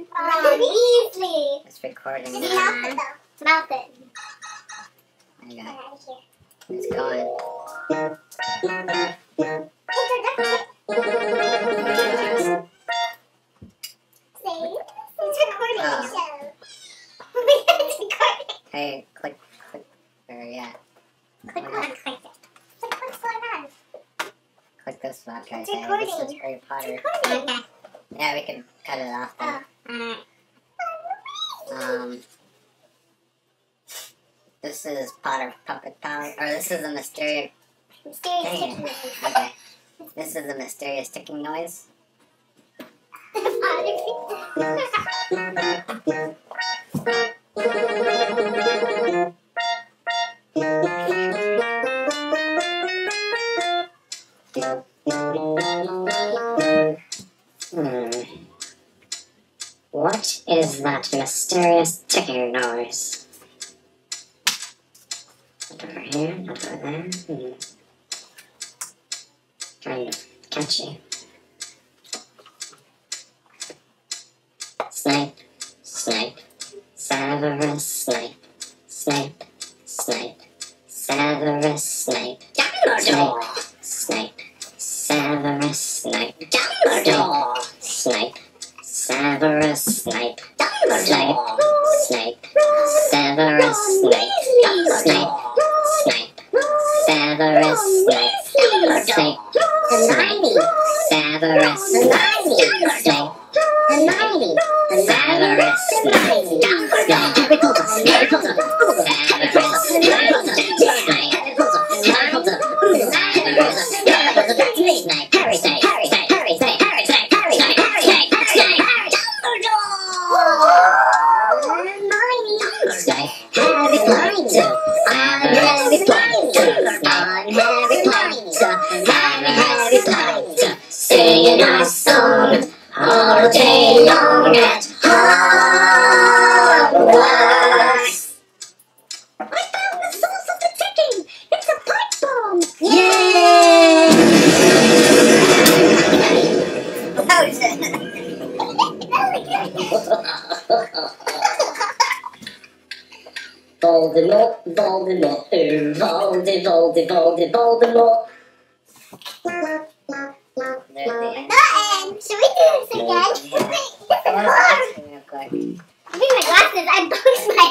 Weasley. It's recording Just now. mouth it though. Mouth it. There you Get go. out of here. It's going. It's recording. Oh. It's recording. Hey, click. Or yeah. Click what? Click it. Click what's going on. Click this spot right It's there. This is recording. Harry Potter. Okay. Yeah, we can cut it off Oh, then. alright. This is Potter Puppet Power. Or this is a mysterious. Mysterious Dang ticking it. noise. Okay. This is a mysterious ticking noise. What is that mysterious ticking noise? Not over here, not over there. Kind of catchy. Snape, Snape, Severus Snape, Snape, Snape, Severus Snape, Dumbledore, Snape, Severus Snape, Dumbledore, Snape, Severus Snape, Dumbledore, Snape, Severus Snape, Dumbledore, Snape, Severus Snape, Dumbledore, Snape, Severus Snape, Snape. Hermione, Severus Snape, Dumbledore, Harry Potter, Harry Potter, Severus Snape, Harry Potter, Harry Potter, Severus Snape, Harry Snape, Harry Snape, Harry Snape, Harry Snape, Harry Snape, Harry Snape, Harry Snape, Dumbledore, Hermione, Snape, Harry Potter, Harry Potter, Harry Potter, singing our song. All day long at Hogwarts. I found the source of the ticking. It's a pipe bomb. Yay! Voldemort, Voldemort, Voldemort. There's the end. Should we do this again? This is hard. Real quick. I need my glasses. I boxed my